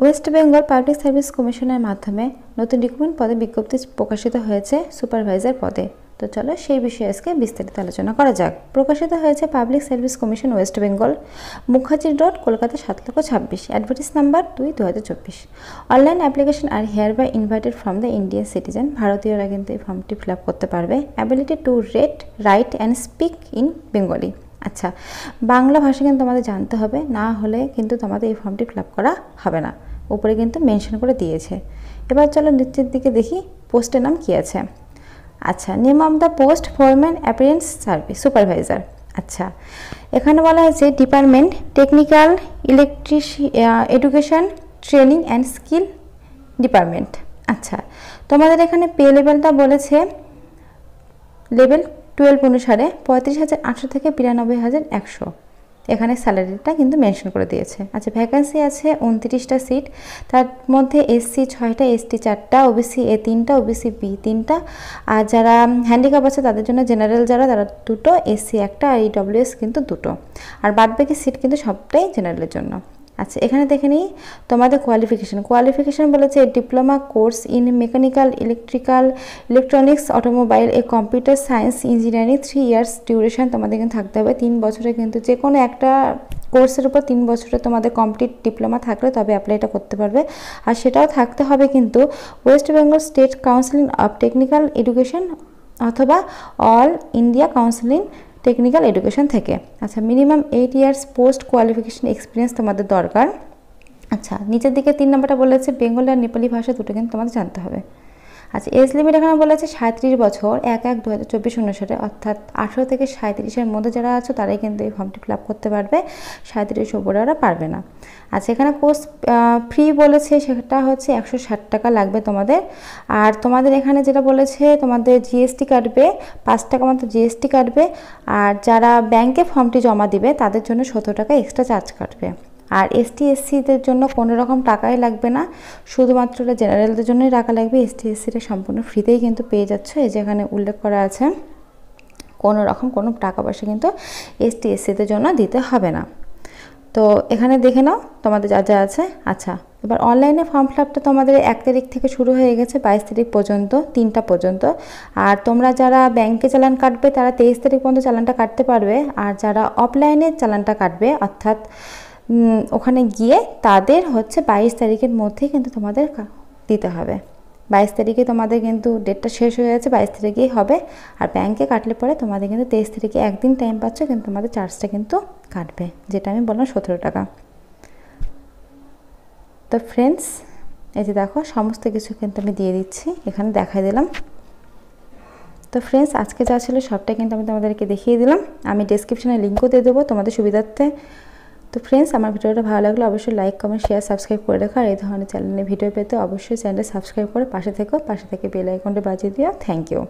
West Bengal public service কমিশনের মাধ্যমে নতুন রিক্রুটমেন্ট পদে বিজ্ঞপ্তি প্রকাশিত হয়েছে সুপারভাইজার পদে। তো চলো সেই বিষয়ে আজকে বিস্তারিত আলোচনা করা যাক। প্রকাশিত হয়েছে public service commission west Bengal, Mukherjee road, Kolkata 7,26,000, advertise number 2/2024। Online application are hereby invited from the Indian citizen. ভারতীয়রা কিন্তু এই ফর্মটি ফিল আপ করতে পারবে। Ability to read, write and speak in Bengali. আচ্ছা, বাংলা ভাষা কিন্তু তোমাদের জানতে হবে, না হলে কিন্তু তোমাদের এই ফর্মটি ফিল আপ করা হবে না। উপরে কিন্তু মেনশন করে দিয়েছে। এবার চলো নিচের দিকে দেখি পোস্টের নাম কী আছে। আচ্ছা, name of the post foreman appearance service supervisor. আচ্ছা, এখানে বলা হয়েছে department technical education training and skill department. আচ্ছা, তোমাদের এখানে পে লেভেলটা বলেছে লেভেল 12 অনুসারে 35,800 থেকে 92,100। এখানে স্যালারিটা কিন্তু মেনশন করে দিয়েছে। আচ্ছা, ভ্যাকেন্সি আছে 29টা সিট, তার মধ্যে এসসি 6টা, এসটি 4টা, ওবিসি এ 3টা, ওবিসি বি 3টা, আর যারা হ্যান্ডিক্যাপ আছে তাদের জন্য জেনারেল যারা তারা 2টো, এসসি 1টা আর ইডব্লিউএস কিন্তু 2টো, আর বাদবাকি সিট কিন্তু সবটাই জেনারেলের জন্য। আচ্ছা, এখানে দেখে নিই তোমাদের কোয়ালিফিকেশন বলেছে diploma course in mechanical, electrical, electronics, automobile, computer science, engineering 3 years duration তোমাদের কিন্তু থাকতে হবে। 3 বছরে কিন্তু যে কোনো একটা কোর্সের উপর 3 বছরে তোমাদের কমপ্লিট ডিপ্লোমা থাকলে তবে অ্যাপ্লাইটা করতে পারবে। আর সেটাও থাকতে হবে কিন্তু West Bengal State Council of Technical Education অথবা All India counselling technical education থেকে। আচ্ছা, minimum 8 years post qualification experience তোমাদের দরকার। আচ্ছা, নিচের দিকে 3 নম্বরটা বলেছে বেঙ্গলি আর নেপালি ভাষা দুটো কিন্তু তোমাদের জানতে হবে। আচ্ছা, এজ লিমিট এখানে বলেছে 37 বছর 1/1/2024 অনুসারে, অর্থাৎ 18 থেকে 37-এর মধ্যে যারা আছো তারাই কিন্তু এই ফর্মটি ফিল আপ করতে পারবে, 37 ওপরেরা পারবে না। আচ্ছা, এখানে কোর্স ফ্রি বলেছে, সেটা হচ্ছে 160 টাকা লাগবে তোমাদের। আর তোমাদের এখানে যেটা বলেছে তোমাদের জিএসটি কাটবে, 5 টাকা মতো জিএসটি কাটবে, আর যারা ব্যাংকে ফর্মটি জমা দিবে তাদের জন্য 17 টাকা এক্সট্রা চার্জ কাটবে। আর এসটি এসসিদের জন্য কোনো রকম টাকাই লাগবে না, শুধুমাত্র জেনারেলদের জন্যই টাকা লাগবে। এসটি এসসিটা সম্পূর্ণ ফ্রিতেই কিন্তু পেয়ে যাচ্ছ, এই যে এখানে উল্লেখ করা আছে কোনো রকম কোনো টাকা পয়সা কিন্তু এসটি এসসিদের জন্য দিতে হবে না। তো এখানে দেখে নাও তোমাদের যা যা আছে। আচ্ছা, এবার অনলাইনে ফর্ম ফিল আপটা তোমাদের 1 তারিখ থেকে শুরু হয়ে গেছে, 22 তারিখ পর্যন্ত, 3টা পর্যন্ত। আর তোমরা যারা ব্যাংকে চালান কাটবে তারা 23 তারিখ পর্যন্ত চালানটা কাটতে পারবে, আর যারা অফলাইনে চালানটা কাটবে অর্থাৎ ওখানে গিয়ে তাদের হচ্ছে 22 তারিখের মধ্যেই কিন্তু তোমাদের দিতে হবে। 22 তারিখে তোমাদের কিন্তু ডেটটা শেষ হয়ে যাচ্ছে, 22 তারিখেই হবে। আর ব্যাংকে কাটলে পরে তোমাদের কিন্তু 23 তারিখে একদিন টাইম পাচ্ছ, কিন্তু তোমাদের চার্জটা কিন্তু কাটবে, যেটা আমি বললাম 17 টাকা। তো ফ্রেন্ডস, এই যে দেখো সমস্ত কিছু কিন্তু আমি দিয়ে দিচ্ছি, এখানে দেখাই দিলাম। তো ফ্রেন্ডস, আজকে যা ছিল সবটাই কিন্তু আমি তোমাদেরকে দেখিয়ে দিলাম। আমি ডেসক্রিপশনে লিঙ্কও দিয়ে দেবো তোমাদের সুবিধার্থে। তো ফ্রেন্ডস, আমার ভিডিওটা ভালো লাগলে অবশ্যই লাইক, কমেন্ট, শেয়ার, সাবস্ক্রাইব করে রাখো। আর এই ধরনের চ্যানেলে ভিডিও পেতে অবশ্যই চ্যানেলটা সাবস্ক্রাইব করে পাশে থেকে বেল আইকনটা বাজিয়ে দিও। Thank you.